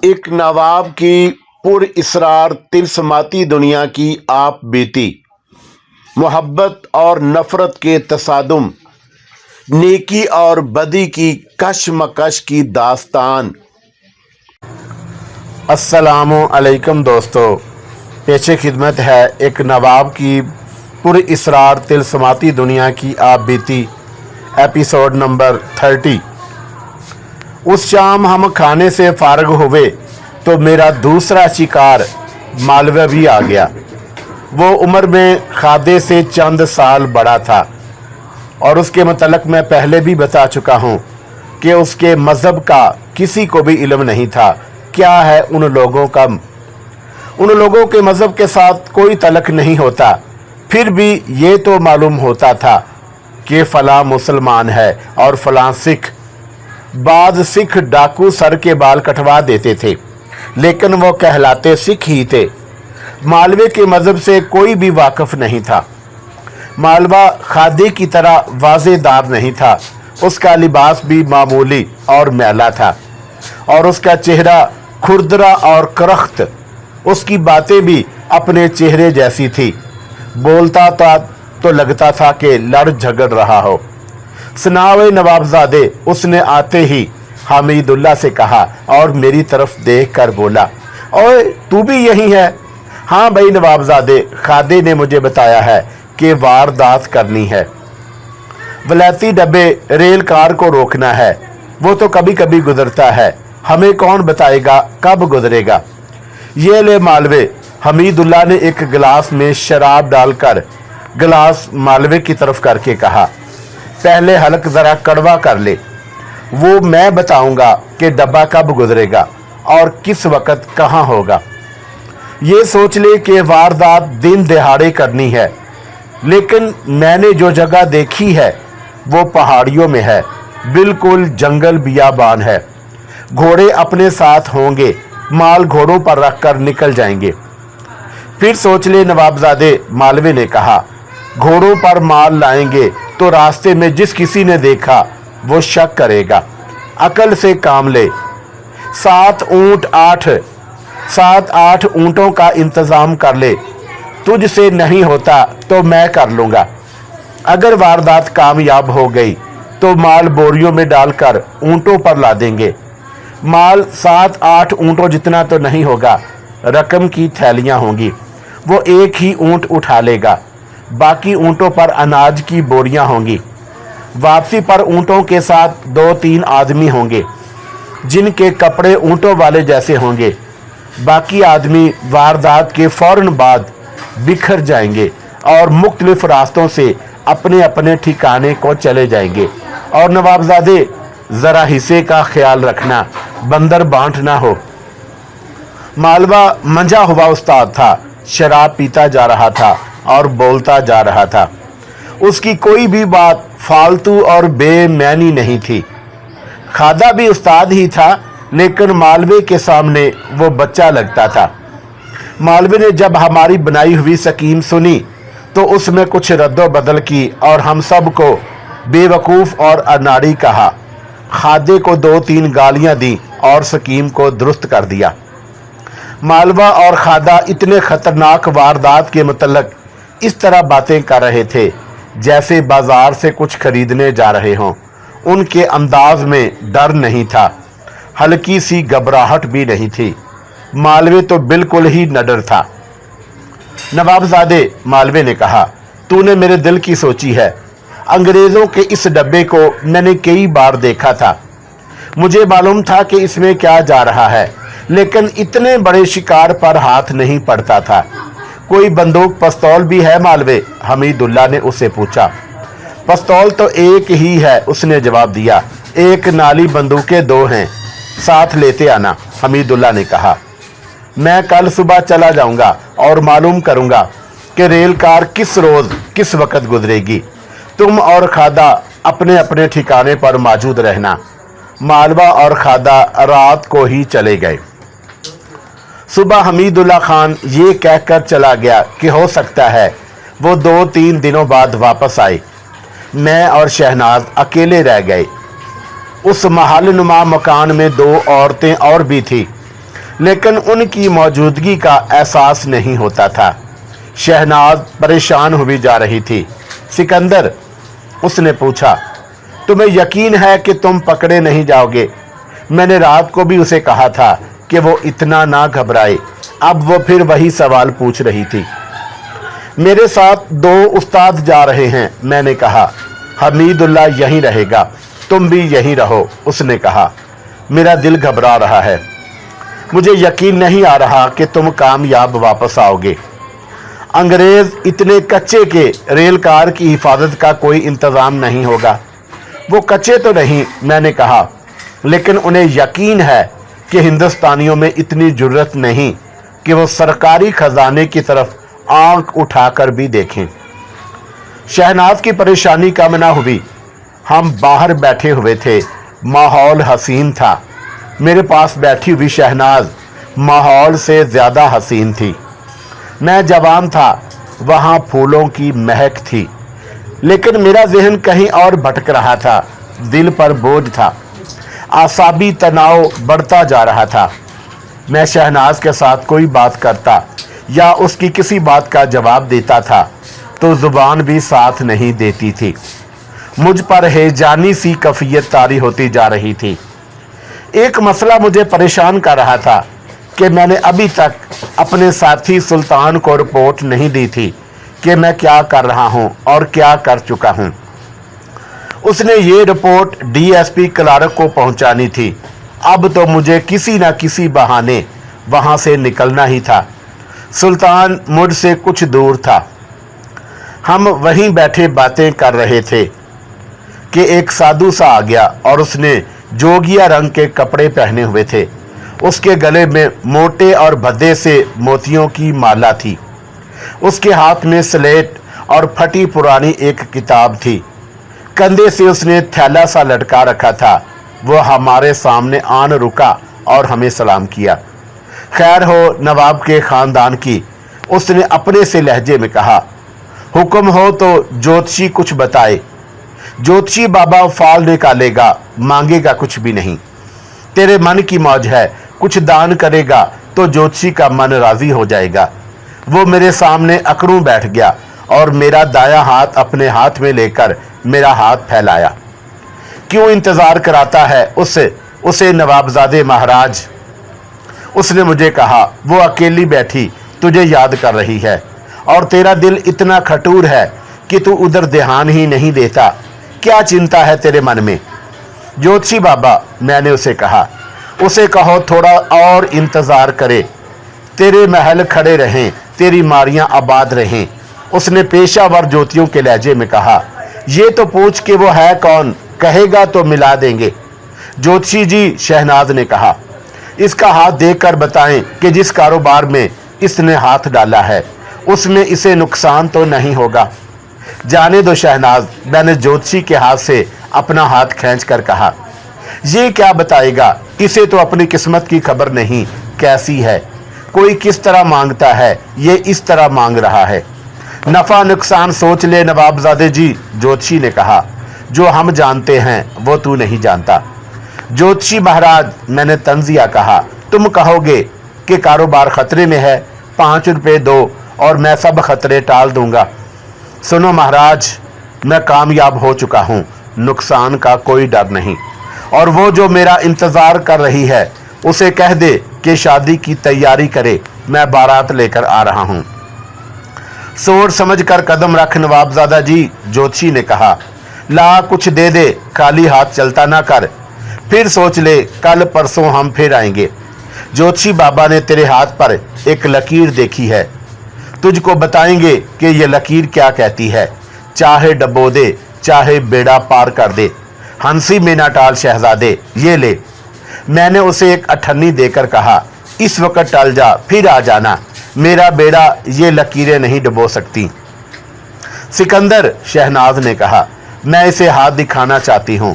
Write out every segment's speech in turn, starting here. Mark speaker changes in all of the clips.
Speaker 1: एक नवाब की पुरइसरार तिरस्माती दुनिया की आप बीती, मोहब्बत और नफ़रत के तसादुम, नेकी और बदी की कशमकश की दास्तान। अस्सलामु अलैकुम दोस्तों, पेशे खिदमत है एक नवाब की पुरइसरार तिरस्माती दुनिया की आप बीती, एपिसोड नंबर 30। उस शाम हम खाने से फारग हुए तो मेरा दूसरा शिकार मालवा भी आ गया। वो उम्र में खादे से चंद साल बड़ा था और उसके मतलब मैं पहले भी बता चुका हूँ कि उसके मज़हब का किसी को भी इल्म नहीं था। क्या है उन लोगों के मज़हब के साथ कोई तलक नहीं होता, फिर भी ये तो मालूम होता था कि फ़लाँ मुसलमान है और फ़लाँ सिख। बाद सिख डाकू सर के बाल कटवा देते थे, लेकिन वो कहलाते सिख ही थे। मालवे के मज़हब से कोई भी वाकिफ़ नहीं था। मालवा खादी की तरह वाज़ेदार नहीं था। उसका लिबास भी मामूली और मैला था और उसका चेहरा खुरदरा और करख्त। उसकी बातें भी अपने चेहरे जैसी थी। बोलता था तो लगता था कि लड़ झगड़ रहा हो। सनावे नवाबजादे, उसने आते ही हमीदुल्ला से कहा और मेरी तरफ देख कर बोला, ओए तू भी यही है? हाँ भाई नवाबजादे, खादे ने मुझे बताया है कि वारदात करनी है। वलैती डब्बे रेल कार को रोकना है। वो तो कभी कभी गुजरता है, हमें कौन बताएगा कब गुजरेगा। ये ले मालवे। हमीदुल्ला ने एक गिलास में शराब डालकर गिलास मालवे की तरफ करके कहा, पहले हलक ज़रा कड़वा कर ले। वो मैं बताऊंगा कि डब्बा कब गुजरेगा और किस वक़्त कहाँ होगा। ये सोच ले कि वारदात दिन दिहाड़े करनी है, लेकिन मैंने जो जगह देखी है वो पहाड़ियों में है, बिल्कुल जंगल बियाबान है। घोड़े अपने साथ होंगे, माल घोड़ों पर रखकर निकल जाएंगे। फिर सोच ले नवाबजादे, मालवे ने कहा, घोड़ों पर माल लाएंगे तो रास्ते में जिस किसी ने देखा वो शक करेगा। अकल से काम ले। 7-8 ऊँटों का इंतज़ाम कर ले। तुझसे नहीं होता तो मैं कर लूँगा। अगर वारदात कामयाब हो गई तो माल बोरियों में डालकर ऊँटों पर ला देंगे। माल 7-8 ऊँटों जितना तो नहीं होगा, रकम की थैलियाँ होंगी। वो एक ही ऊँट उठा लेगा, बाकी ऊँटों पर अनाज की बोरियां होंगी। वापसी पर ऊँटों के साथ 2-3 आदमी होंगे जिनके कपड़े ऊँटों वाले जैसे होंगे। बाकी आदमी वारदात के फौरन बाद बिखर जाएंगे और मुख्तलिफ रास्तों से अपने अपने ठिकाने को चले जाएंगे। और नवाबजादे, ज़रा हिस्से का ख्याल रखना, बंदर बांट ना हो। मालवा मंझा हुआ उस्ताद था, शराब पीता जा रहा था और बोलता जा रहा था। उसकी कोई भी बात फालतू और बेमैनी नहीं थी। खादा भी उस्ताद ही था, लेकिन मालवे के सामने वो बच्चा लगता था। मालवे ने जब हमारी बनाई हुई स्कीम सुनी तो उसमें कुछ रद्दो बदल की और हम सब को बेवकूफ़ और अनाड़ी कहा। खादे को 2-3 गालियां दी और स्कीम को दुरुस्त कर दिया। मालवा और खादा इतने ख़तरनाक वारदात के मतलब इस तरह बातें कर रहे थे जैसे बाजार से कुछ खरीदने जा रहे हों। उनके अंदाज में डर नहीं था, हल्की सी घबराहट भी नहीं थी। मालवे तो बिल्कुल ही निडर था। नवाबजादे, मालवे ने कहा, तूने मेरे दिल की सोची है। अंग्रेज़ों के इस डब्बे को मैंने कई बार देखा था। मुझे मालूम था कि इसमें क्या जा रहा है, लेकिन इतने बड़े शिकार पर हाथ नहीं पड़ता था। कोई बंदूक पिस्तौल भी है मालवे? हमीदुल्ला ने उससे पूछा। पिस्तौल तो एक ही है, उसने जवाब दिया। एक नाली बंदूकें 2 हैं, साथ लेते आना, हमीदुल्ला ने कहा। मैं कल सुबह चला जाऊंगा और मालूम करूंगा कि रेल कार किस रोज़ किस वक़्त गुजरेगी। तुम और खादा अपने अपने ठिकाने पर मौजूद रहना। मालवा और खादा रात को ही चले गए। सुबह हमीदुल्ला खान ये कहकर चला गया कि हो सकता है वो 2-3 दिनों बाद वापस आए। मैं और शहनाज अकेले रह गए। उस महल नुमा मकान में 2 औरतें और भी थी। लेकिन उनकी मौजूदगी का एहसास नहीं होता था। शहनाज परेशान हुई जा रही थी। सिकंदर, उसने पूछा, तुम्हें यकीन है कि तुम पकड़े नहीं जाओगे? मैंने रात को भी उसे कहा था कि वो इतना ना घबराए। अब वो फिर वही सवाल पूछ रही थी। मेरे साथ 2 उस्ताद जा रहे हैं, मैंने कहा। हमीदुल्लाह यहीं रहेगा, तुम भी यहीं रहो, उसने कहा। मेरा दिल घबरा रहा है, मुझे यकीन नहीं आ रहा कि तुम कामयाब वापस आओगे। अंग्रेज इतने कच्चे के रेल कार की हिफाजत का कोई इंतज़ाम नहीं होगा। वो कच्चे तो नहीं, मैंने कहा, लेकिन उन्हें यकीन है कि हिंदुस्तानियों में इतनी जुर्रत नहीं कि वो सरकारी खजाने की तरफ आंख उठाकर भी देखें। शहनाज की परेशानी कम ना हुई। हम बाहर बैठे हुए थे, माहौल हसीन था। मेरे पास बैठी हुई शहनाज माहौल से ज़्यादा हसीन थी। मैं जवान था, वहाँ फूलों की महक थी, लेकिन मेरा जहन कहीं और भटक रहा था। दिल पर बोझ था, आसाबी तनाव बढ़ता जा रहा था। मैं शहनाज के साथ कोई बात करता या उसकी किसी बात का जवाब देता था तो जुबान भी साथ नहीं देती थी। मुझ पर हेजानी सी कफियत तारी होती जा रही थी। एक मसला मुझे परेशान कर रहा था कि मैंने अभी तक अपने साथी सुल्तान को रिपोर्ट नहीं दी थी कि मैं क्या कर रहा हूं और क्या कर चुका हूं। उसने ये रिपोर्ट डीएसपी क्लार्क को पहुंचानी थी। अब तो मुझे किसी न किसी बहाने वहां से निकलना ही था। सुल्तान मुझसे कुछ दूर था। हम वहीं बैठे बातें कर रहे थे कि एक साधु सा आ गया और उसने जोगिया रंग के कपड़े पहने हुए थे। उसके गले में मोटे और भद्दे से मोतियों की माला थी। उसके हाथ में स्लेट और फटी पुरानी एक किताब थी। कंधे से उसने थैला सा लटका रखा था। वो हमारे सामने आन रुका और हमें सलाम किया। खैर हो नवाब के ख़ानदान की, उसने अपने से लहजे में कहा। हुक्म हो तो ज्योतिषी कुछ बताए। ज्योतिषी बाबा फाल निकालेगा, मांगेगा कुछ भी नहीं। तेरे मन की मौज है, कुछ दान करेगा तो ज्योतिषी का मन राजी हो जाएगा। वो मेरे सामने अकड़ूं बैठ गया और मेरा दायां हाथ अपने हाथ में लेकर मेरा हाथ फैलाया। क्यों इंतजार कराता है उसे नवाबजादे महाराज, उसने मुझे कहा। वो अकेली बैठी तुझे याद कर रही है और तेरा दिल इतना खटूर है कि तू उधर ध्यान ही नहीं देता। क्या चिंता है तेरे मन में? ज्योतिषी बाबा, मैंने उसे कहा, उसे कहो थोड़ा और इंतजार करे, तेरे महल खड़े रहें, तेरी मारियां आबाद रहें। उसने पेशावर ज्योतियों के लहजे में कहा। ये तो पूछ के वो है कौन, कहेगा तो मिला देंगे। ज्योतिषी जी, शहनाज ने कहा, इसका हाथ देखकर बताएं कि जिस कारोबार में इसने हाथ डाला है उसमें इसे नुकसान तो नहीं होगा। जाने दो शहनाज, मैंने ज्योतिषी के हाथ से अपना हाथ खींचकर कहा। ये क्या बताएगा, इसे तो अपनी किस्मत की खबर नहीं कैसी है। कोई किस तरह मांगता है, ये इस तरह मांग रहा है। नफा नुकसान सोच ले नवाबजादे जी, ज्योतिषी ने कहा। जो हम जानते हैं वो तू नहीं जानता। ज्योतिषी महाराज, मैंने तंजिया कहा, तुम कहोगे कि कारोबार खतरे में है, 5 रुपए दो और मैं सब खतरे टाल दूंगा। सुनो महाराज, मैं कामयाब हो चुका हूँ, नुकसान का कोई डर नहीं। और वो जो मेरा इंतज़ार कर रही है उसे कह दे कि शादी की तैयारी करे, मैं बारात लेकर आ रहा हूँ। सोच समझ कर कदम रख नवाबजादा जी, ज्योतिषी ने कहा। ला कुछ दे दे, खाली हाथ चलता ना कर। फिर सोच ले, कल परसों हम फिर आएंगे। ज्योतिषी बाबा ने तेरे हाथ पर एक लकीर देखी है, तुझको बताएंगे कि ये लकीर क्या कहती है। चाहे डबो दे, चाहे बेड़ा पार कर दे। हंसी में ना टाल शहजादे, ये ले। मैंने उसे एक अठन्नी देकर कहा, इस वक्त टल जा, फिर आ जाना। मेरा बेड़ा ये लकीरें नहीं डबो सकती। सिकंदर, शहनाज ने कहा, मैं इसे हाथ दिखाना चाहती हूँ।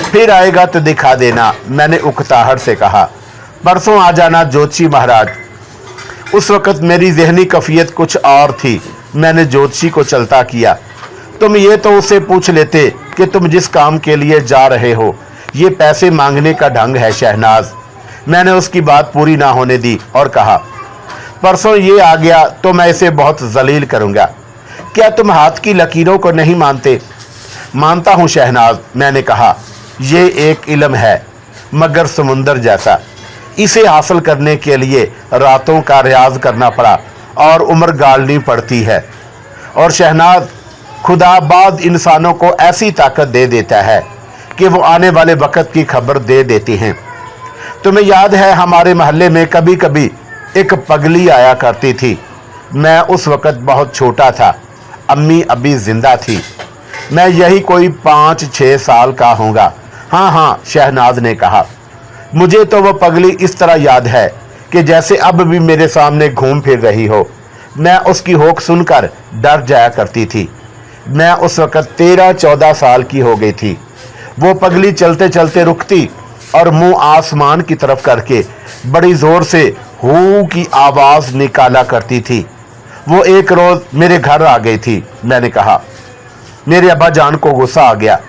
Speaker 1: फिर आएगा तो दिखा देना, मैंने उकताहट से कहा। परसों आ जाना ज्योतिषी महाराज। उस वक्त मेरी जहनी कफियत कुछ और थी। मैंने ज्योतिषी को चलता किया। तुम ये तो उससे पूछ लेते कि तुम जिस काम के लिए जा रहे हो ये पैसे मांगने का ढंग है शहनाज। मैंने उसकी बात पूरी ना होने दी और कहा, परसों ये आ गया तो मैं इसे बहुत जलील करूंगा। क्या तुम हाथ की लकीरों को नहीं मानते? मानता हूं शहनाज, मैंने कहा। ये एक इल्म है मगर समुंदर जैसा। इसे हासिल करने के लिए रातों का रियाज करना पड़ा और उम्र गालनी पड़ती है। और शहनाज, खुदा बाद इंसानों को ऐसी ताकत दे देता है कि वो आने वाले वक्त की खबर दे देती हैं। तुम्हें याद है हमारे मोहल्ले में कभी कभी एक पगली आया करती थी। मैं उस वक्त बहुत छोटा था, अम्मी अभी जिंदा थी। मैं यही कोई 5-6 साल का होऊंगा। हाँ हाँ, शहनाज ने कहा। मुझे तो वो पगली इस तरह याद है कि जैसे अब भी मेरे सामने घूम फिर रही हो। मैं उसकी होक सुनकर डर जाया करती थी। मैं उस वक्त 13-14 साल की हो गई थी। वो पगली चलते चलते रुकती और मुंह आसमान की तरफ करके बड़ी जोर से हू की आवाज निकाला करती थी। वो एक रोज मेरे घर आ गई थी। मैंने कहा। मेरे अब्बा जान को गुस्सा आ गया।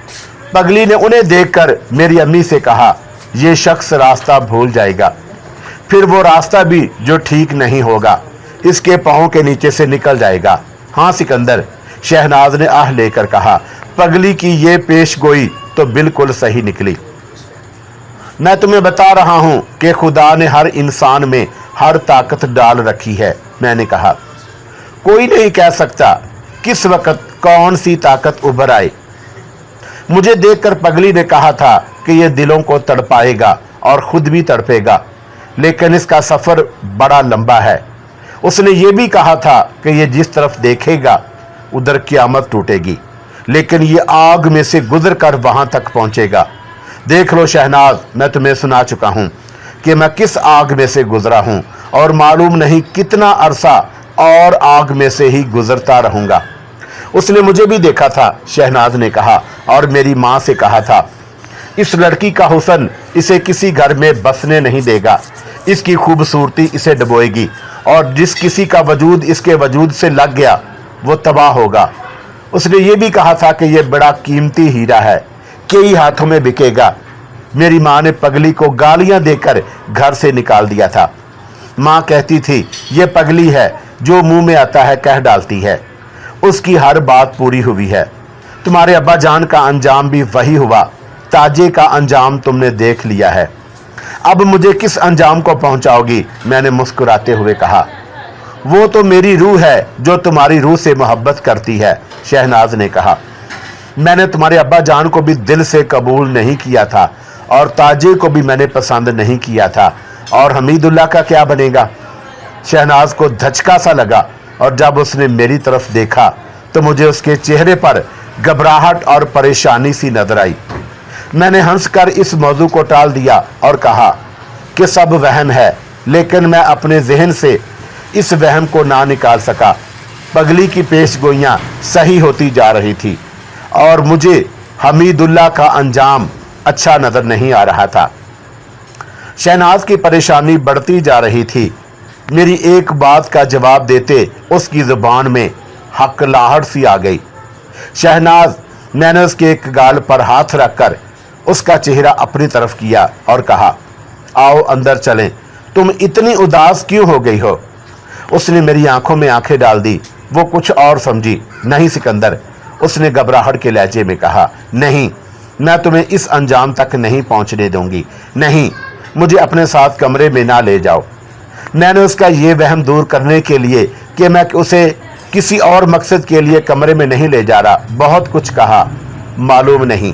Speaker 1: पगली ने उन्हें देखकर मेरी अम्मी से कहा, ये शख्स रास्ता भूल जाएगा, फिर वो रास्ता भी जो ठीक नहीं होगा इसके पांव के नीचे से निकल जाएगा। हाँ सिकंदर, शहनाज ने आह लेकर कहा, पगली की ये पेशगोई तो बिल्कुल सही निकली। मैं तुम्हें बता रहा हूं कि खुदा ने हर इंसान में हर ताकत डाल रखी है। मैंने कहा। कोई नहीं कह सकता किस वक्त कौन सी ताकत उभर आए। मुझे देखकर पगली ने कहा था कि यह दिलों को तड़पाएगा और खुद भी तड़पेगा, लेकिन इसका सफर बड़ा लंबा है। उसने ये भी कहा था कि यह जिस तरफ देखेगा उधर क़यामत टूटेगी, लेकिन ये आग में से गुजर कर वहां तक पहुंचेगा। देख लो शहनाज, मैं तुम्हें सुना चुका हूं कि मैं किस आग में से गुजरा हूं और मालूम नहीं कितना अरसा और आग में से ही गुजरता रहूंगा। उसने मुझे भी देखा था, शहनाज ने कहा, और मेरी माँ से कहा था, इस लड़की का हुस्न इसे किसी घर में बसने नहीं देगा। इसकी खूबसूरती इसे डुबोएगी और जिस किसी का वजूद इसके वजूद से लग गया वो तबाह होगा। उसने ये भी कहा था कि यह बड़ा कीमती हीरा है, कई हाथों में बिकेगा। मेरी माँ ने पगली को गालियां देकर घर से निकाल दिया था। माँ कहती थी, ये पगली है, जो मुंह में आता है कह डालती है। उसकी हर बात पूरी हुई है। तुम्हारे अब्बा जान का अंजाम भी वही हुआ। ताजे का अंजाम तुमने देख लिया है। अब मुझे किस अंजाम को पहुंचाओगी? मैंने मुस्कुराते हुए कहा। वो तो मेरी रूह है जो तुम्हारी रूह से मोहब्बत करती है, शहनाज ने कहा। मैंने तुम्हारे अब्बा जान को भी दिल से कबूल नहीं किया था और ताजे को भी मैंने पसंद नहीं किया था, और हमीदुल्लाह का क्या बनेगा? शहनाज को धचका सा लगा और जब उसने मेरी तरफ देखा तो मुझे उसके चेहरे पर घबराहट और परेशानी सी नजर आई। मैंने हंसकर इस मौजू को टाल दिया और कहा कि सब वहम है, लेकिन मैं अपने जहन से इस वहम को ना निकाल सका। पगली की पेशगोइयां सही होती जा रही थी और मुझे हमीदुल्लाह का अंजाम अच्छा नजर नहीं आ रहा था। शहनाज की परेशानी बढ़ती जा रही थी। मेरी एक बात का जवाब देते उसकी जुबान में हकलाहट सी आ गई। शहनाज, मैंने उसके एक गाल पर हाथ रखकर उसका चेहरा अपनी तरफ किया और कहा, आओ अंदर चलें। तुम इतनी उदास क्यों हो गई हो? उसने मेरी आंखों में आंखें डाल दी। वो कुछ और समझी। नहीं सिकंदर, उसने घबराहट के लहजे में कहा, नहीं, मैं तुम्हें इस अंजाम तक नहीं पहुंचने दूंगी। नहीं, मुझे अपने साथ कमरे में ना ले जाओ। मैंने उसका ये वहम दूर करने के लिए कि मैं उसे किसी और मकसद के लिए कमरे में नहीं ले जा रहा बहुत कुछ कहा। मालूम नहीं,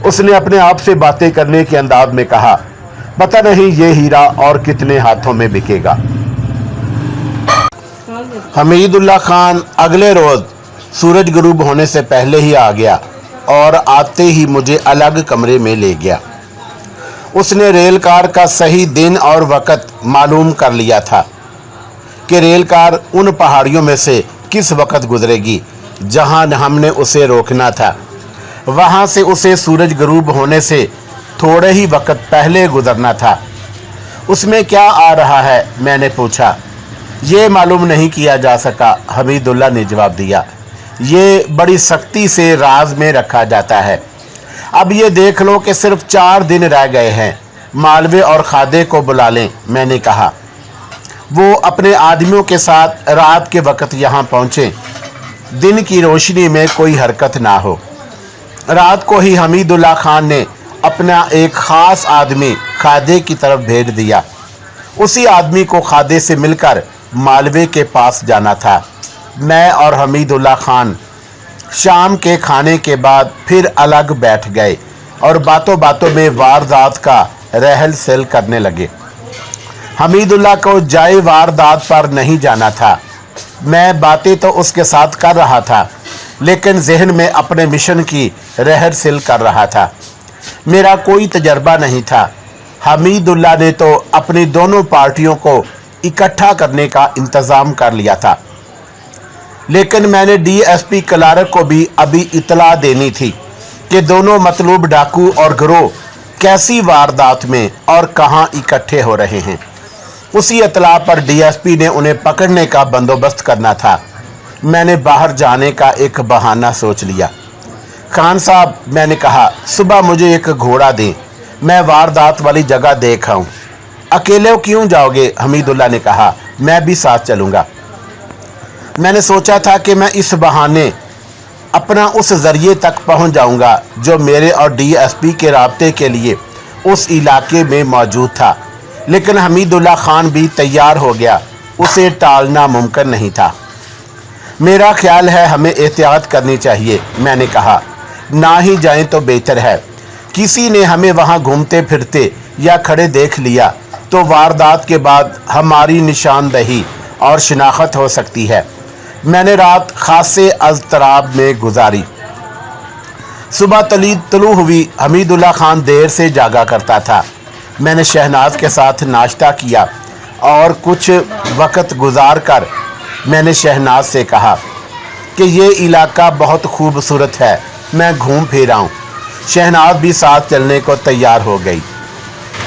Speaker 1: उसने अपने आप से बातें करने के अंदाज में कहा, पता नहीं ये हीरा और कितने हाथों में बिकेगा। हमीदुल्लाह खान अगले रोज सूरज गुरूब होने से पहले ही आ गया और आते ही मुझे अलग कमरे में ले गया। उसने रेल कार का सही दिन और वक्त मालूम कर लिया था कि रेल कार उन पहाड़ियों में से किस वक्त गुजरेगी जहां हमने उसे रोकना था। वहां से उसे सूरज गुरूब होने से थोड़े ही वक्त पहले गुजरना था। उसमें क्या आ रहा है? मैंने पूछा। ये मालूम नहीं किया जा सका, हमीदुल्लाह ने जवाब दिया। ये बड़ी सख्ती से राज में रखा जाता है। अब ये देख लो कि सिर्फ 4 दिन रह गए हैं। मालवे और खादे को बुला लें, मैंने कहा। वो अपने आदमियों के साथ रात के वक्त यहाँ पहुँचे, दिन की रोशनी में कोई हरकत ना हो। रात को ही हमीदुल्लाह खान ने अपना एक ख़ास आदमी खादे की तरफ भेज दिया। उसी आदमी को खादे से मिलकर मालवे के पास जाना था। मैं और हमीदुल्लाह खान शाम के खाने के बाद फिर अलग बैठ गए और बातों बातों में वारदात का रहल सहल करने लगे। हमीदुल्लाह को जाए वारदात पर नहीं जाना था। मैं बातें तो उसके साथ कर रहा था, लेकिन जहन में अपने मिशन की रहल सहल कर रहा था। मेरा कोई तजर्बा नहीं था। हमीदुल्लाह ने तो अपनी दोनों पार्टियों को इकट्ठा करने का इंतज़ाम कर लिया था, लेकिन मैंने डीएसपी क्लार्क को भी अभी इतला देनी थी कि दोनों मतलूब डाकू और गिरोह कैसी वारदात में और कहां इकट्ठे हो रहे हैं। उसी इतला पर डीएसपी ने उन्हें पकड़ने का बंदोबस्त करना था। मैंने बाहर जाने का एक बहाना सोच लिया। खान साहब, मैंने कहा, सुबह मुझे एक घोड़ा दें, मैं वारदात वाली जगह देख आऊं। अकेले क्यों जाओगे? हमीदुल्लाह ने कहा, मैं भी साथ चलूंगा। मैंने सोचा था कि मैं इस बहाने अपना उस जरिए तक पहुंच जाऊंगा जो मेरे और डीएसपी के राब्ते के लिए उस इलाके में मौजूद था, लेकिन हमीदुल्लाह खान भी तैयार हो गया। उसे टालना मुमकिन नहीं था। मेरा ख्याल है हमें एहतियात करनी चाहिए, मैंने कहा। ना ही जाएं तो बेहतर है। किसी ने हमें वहां घूमते फिरते या खड़े देख लिया तो वारदात के बाद हमारी निशानदही और शिनाख्त हो सकती है। मैंने रात खासे अज़तराब में गुजारी। सुबह तलू हुई। हमीदुल्लाह खान देर से जागा करता था। मैंने शहनाज के साथ नाश्ता किया और कुछ वक्त गुजार कर मैंने शहनाज से कहा कि ये इलाका बहुत खूबसूरत है, मैं घूम फिर आऊँ। शहनाज भी साथ चलने को तैयार हो गई।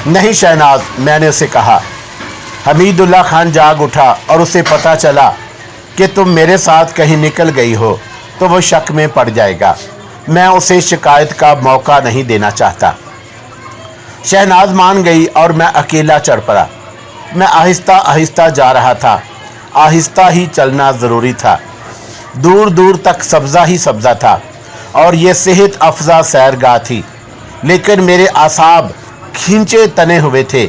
Speaker 1: नहीं शहनाज, मैंने उसे कहा। हमीदुल्लाह खान जाग उठा और उसे पता चला कि तुम मेरे साथ कहीं निकल गई हो तो वो शक में पड़ जाएगा। मैं उसे शिकायत का मौका नहीं देना चाहता। शहनाज मान गई और मैं अकेला चढ़ पड़ा। मैं आहिस्ता आहिस्ता जा रहा था। आहिस्ता ही चलना ज़रूरी था। दूर दूर तक सब्ज़ा ही सब्ज़ा था और ये सेहत अफजा सैरगाह थी, लेकिन मेरे आसाब खींचे तने हुए थे।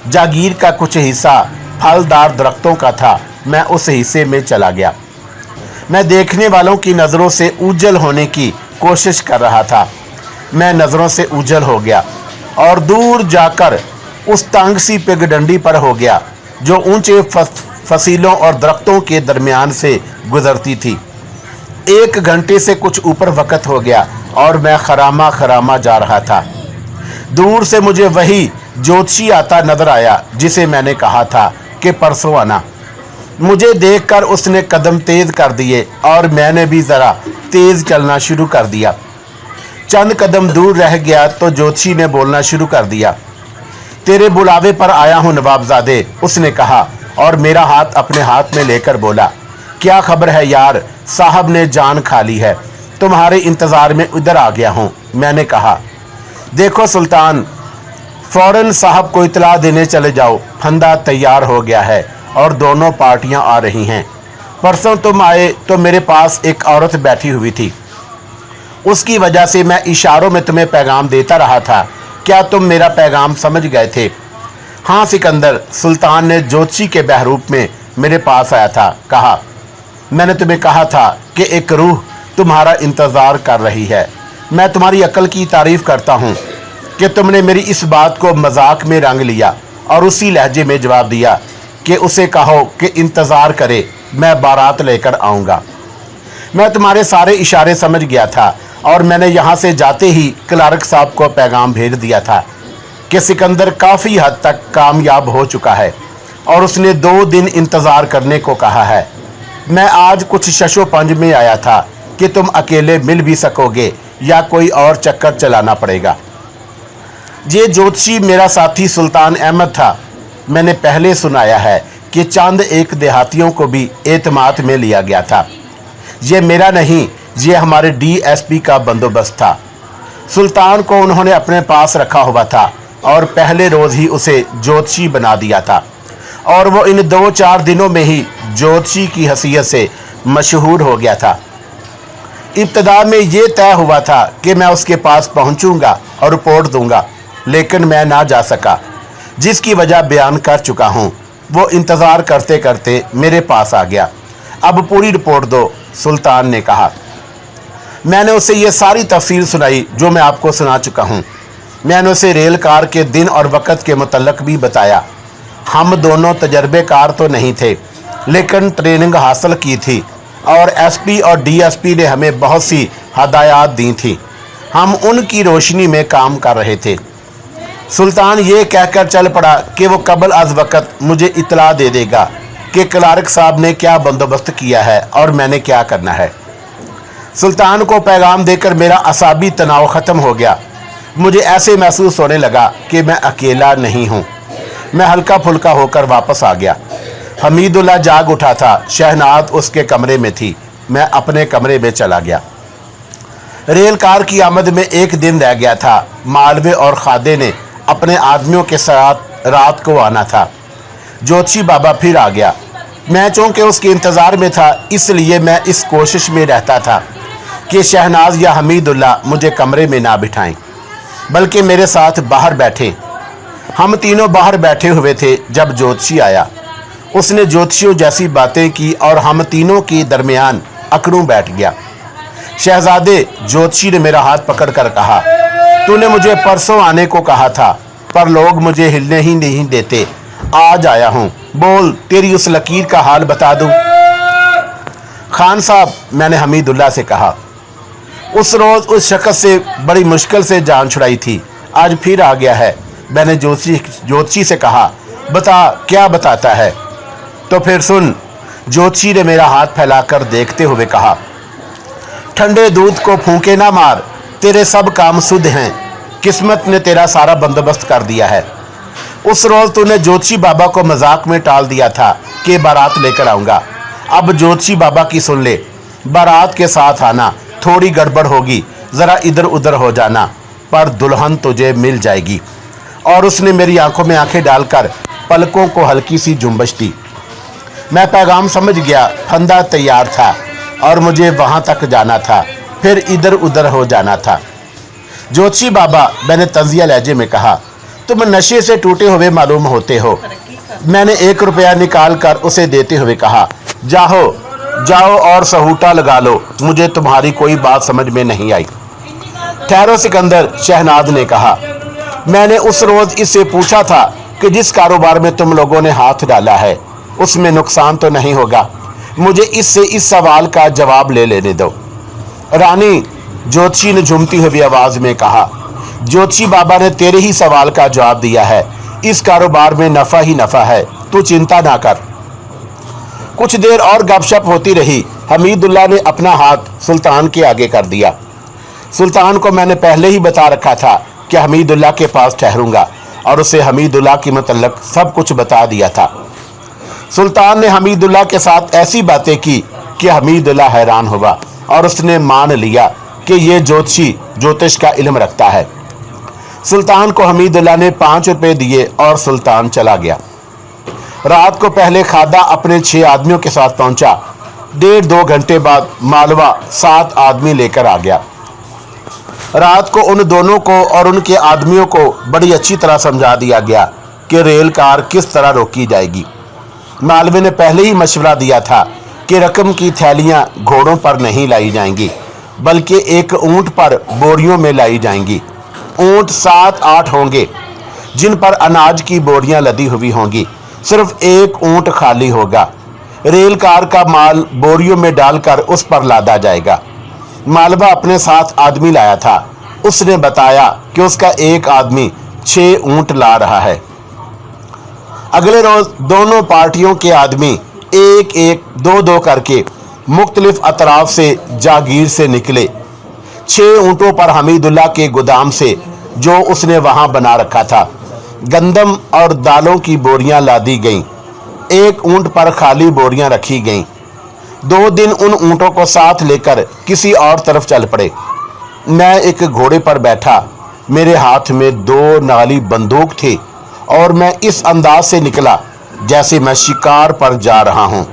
Speaker 1: जागीर का कुछ हिस्सा फलदार दरख्तों का था। मैं उस हिस्से में चला गया। मैं देखने वालों की नज़रों से ऊजल होने की कोशिश कर रहा था। मैं नज़रों से ऊजल हो गया और दूर जाकर उस तंग सी पगडंडी पर हो गया जो ऊंचे फसीलों और दरख्तों के दरमियान से गुजरती थी। 1 घंटे से कुछ ऊपर वक्त हो गया और मैं खरामा खरामा जा रहा था। दूर से मुझे वही ज्योतिषी आता नजर आया जिसे मैंने कहा था कि परसों आना। मुझे देखकर उसने कदम तेज कर दिए और मैंने भी ज़रा तेज चलना शुरू कर दिया। चंद कदम दूर रह गया तो ज्योतिषी ने बोलना शुरू कर दिया। तेरे बुलावे पर आया हूँ नवाबजादे, उसने कहा और मेरा हाथ अपने हाथ में लेकर बोला। क्या खबर है यार, साहब ने जान खा ली है, तुम्हारे इंतज़ार में इधर आ गया हूँ। मैंने कहा, देखो सुल्तान, फ़ौरन साहब को इतला देने चले जाओ, फंदा तैयार हो गया है और दोनों पार्टियां आ रही हैं। परसों तुम आए तो मेरे पास एक औरत बैठी हुई थी, उसकी वजह से मैं इशारों में तुम्हें पैगाम देता रहा था। क्या तुम मेरा पैगाम समझ गए थे? हाँ सिकंदर, सुल्तान ने ज्योतिषी के बहरूप में मेरे पास आया था। कहा, मैंने तुम्हें कहा था कि एक रूह तुम्हारा इंतज़ार कर रही है। मैं तुम्हारी अक्ल की तारीफ़ करता हूँ कि तुमने मेरी इस बात को मजाक में रंग लिया और उसी लहजे में जवाब दिया कि उसे कहो कि इंतज़ार करे, मैं बारात लेकर आऊँगा। मैं तुम्हारे सारे इशारे समझ गया था और मैंने यहाँ से जाते ही क्लार्क साहब को पैगाम भेज दिया था कि सिकंदर काफ़ी हद तक कामयाब हो चुका है और उसने 2 दिन इंतज़ार करने को कहा है। मैं आज कुछ शशोपंज में आया था कि तुम अकेले मिल भी सकोगे या कोई और चक्कर चलाना पड़ेगा। ये ज्योतिषी मेरा साथी सुल्तान अहमद था। मैंने पहले सुनाया है कि चंद एक देहातियों को भी एतमाद में लिया गया था। ये मेरा नहीं, ये हमारे डीएसपी का बंदोबस्त था। सुल्तान को उन्होंने अपने पास रखा हुआ था और पहले रोज ही उसे ज्योतिषी बना दिया था और वो इन 2-4 दिनों में ही ज्योतिषी की हैसियत से मशहूर हो गया था। इब्तदा में ये तय हुआ था कि मैं उसके पास पहुंचूंगा और रिपोर्ट दूंगा, लेकिन मैं ना जा सका, जिसकी वजह बयान कर चुका हूं। वो इंतज़ार करते करते मेरे पास आ गया। अब पूरी रिपोर्ट दो, सुल्तान ने कहा। मैंने उसे ये सारी तफसील सुनाई जो मैं आपको सुना चुका हूँ। मैंने उसे रेल कार के दिन और वक़्त के मुतल्लक भी बताया। हम दोनों तजर्बेकार तो नहीं थे, लेकिन ट्रेनिंग हासिल की थी और एसपी और डीएसपी ने हमें बहुत सी हदायत दी थी। हम उनकी रोशनी में काम कर रहे थे। सुल्तान ये कहकर चल पड़ा कि वो कबल अज वक़्त मुझे इतला दे देगा कि क्लार्क साहब ने क्या बंदोबस्त किया है और मैंने क्या करना है। सुल्तान को पैगाम देकर मेरा असाबी तनाव ख़त्म हो गया। मुझे ऐसे महसूस होने लगा कि मैं अकेला नहीं हूँ। मैं हल्का फुल्का होकर वापस आ गया। हमीदुल्ला जाग उठा था। शहनाज उसके कमरे में थी। मैं अपने कमरे में चला गया। रेल कार की आमद में एक दिन रह गया था। मालवे और खादे ने अपने आदमियों के साथ रात को आना था। ज्योतिषी बाबा फिर आ गया। मैं चूँकि उसके इंतज़ार में था, इसलिए मैं इस कोशिश में रहता था कि शहनाज या हमीदुल्ला मुझे कमरे में ना बिठाएं, बल्कि मेरे साथ बाहर बैठें। हम तीनों बाहर बैठे हुए थे जब ज्योतिषी आया। उसने ज्योतिषियों जैसी बातें की और हम तीनों के दरमियान अकड़ूं बैठ गया। शहजादे, ज्योतिषी ने मेरा हाथ पकड़कर कहा, तूने मुझे परसों आने को कहा था, पर लोग मुझे हिलने ही नहीं देते। आज आया हूँ, बोल तेरी उस लकीर का हाल बता दूँ। खान साहब, मैंने हमीदुल्ला से कहा, उस रोज़ उस शख्स से बड़ी मुश्किल से जान छुड़ाई थी, आज फिर आ गया है। मैंने ज्योतिषी से कहा, बता क्या बताता है। तो फिर सुन। ज्योतिषी ने मेरा हाथ फैलाकर देखते हुए कहा, ठंडे दूध को फूंके ना मार, तेरे सब काम शुद्ध हैं। किस्मत ने तेरा सारा बंदोबस्त कर दिया है। उस रोज़ तूने ज्योतिषी बाबा को मजाक में टाल दिया था कि बारात लेकर आऊँगा। अब ज्योतिषी बाबा की सुन ले, बारात के साथ आना, थोड़ी गड़बड़ होगी, ज़रा इधर उधर हो जाना, पर दुल्हन तुझे मिल जाएगी। और उसने मेरी आंखों में आंखें डालकर पलकों को हल्की सी जुम्बश दी। मैं पैगाम समझ गया। फंदा तैयार था और मुझे वहाँ तक जाना था, फिर इधर उधर हो जाना था। ज्योतिषी बाबा, मैंने तंजिया लहजे में कहा, तुम नशे से टूटे हुए मालूम होते हो। मैंने 1 रुपया निकाल कर उसे देते हुए कहा, जाओ और सहूटा लगा लो, मुझे तुम्हारी कोई बात समझ में नहीं आई। ठहरो सिकंदर, शहनाज ने कहा, मैंने उस रोज़ इससे पूछा था कि जिस कारोबार में तुम लोगों ने हाथ डाला है उसमें नुकसान तो नहीं होगा। मुझे इससे इस सवाल का जवाब ले लेने दो। रानी, ज्योतिषी ने झूमती हुई आवाज़ में कहा, ज्योतिषी बाबा ने तेरे ही सवाल का जवाब दिया है। इस कारोबार में नफ़ा ही नफ़ा है, तू चिंता ना कर। कुछ देर और गपशप होती रही। हमीदुल्ला ने अपना हाथ सुल्तान के आगे कर दिया। सुल्तान को मैंने पहले ही बता रखा था कि हमीदुल्ला के पास ठहरूंगा और उसे हमीदुल्ला के मतलब सब कुछ बता दिया था। सुल्तान ने हमीदुल्ला के साथ ऐसी बातें की कि हमीदुल्ला हैरान हुआ और उसने मान लिया कि ये ज्योतिषी ज्योतिष का इल्म रखता है। सुल्तान को हमीदुल्ला ने 5 रुपये दिए और सुल्तान चला गया। रात को पहले खादा अपने 6 आदमियों के साथ पहुंचा। 1.5-2 घंटे बाद मालवा 7 आदमी लेकर आ गया। रात को उन दोनों को और उनके आदमियों को बड़ी अच्छी तरह समझा दिया गया कि रेल कार किस तरह रोकी जाएगी। मालवे ने पहले ही मशवरा दिया था कि रकम की थैलियां घोड़ों पर नहीं लाई जाएंगी, बल्कि एक ऊंट पर बोरियों में लाई जाएंगी। ऊंट 7-8 होंगे जिन पर अनाज की बोरियां लदी हुई होंगी। सिर्फ एक ऊंट खाली होगा। रेल कार का माल बोरियों में डालकर उस पर लादा जाएगा। मालवा अपने साथ आदमी लाया था। उसने बताया कि उसका एक आदमी 6 ऊंट ला रहा है। अगले रोज दोनों पार्टियों के आदमी 1-1, 2-2 करके मुख्तलिफ अतराफ से जागीर से निकले। 6 ऊंटों पर हमीदुल्ला के गोदाम से, जो उसने वहां बना रखा था, गंदम और दालों की बोरियां लादी गईं। एक ऊंट पर खाली बोरियां रखी गईं। 2 दिन उन ऊंटों को साथ लेकर किसी और तरफ चल पड़े। मैं एक घोड़े पर बैठा میرے ہاتھ میں 2 نالی بندوق تھے اور میں اس انداز سے نکلا جیسے میں شکار پر جا رہا ہوں۔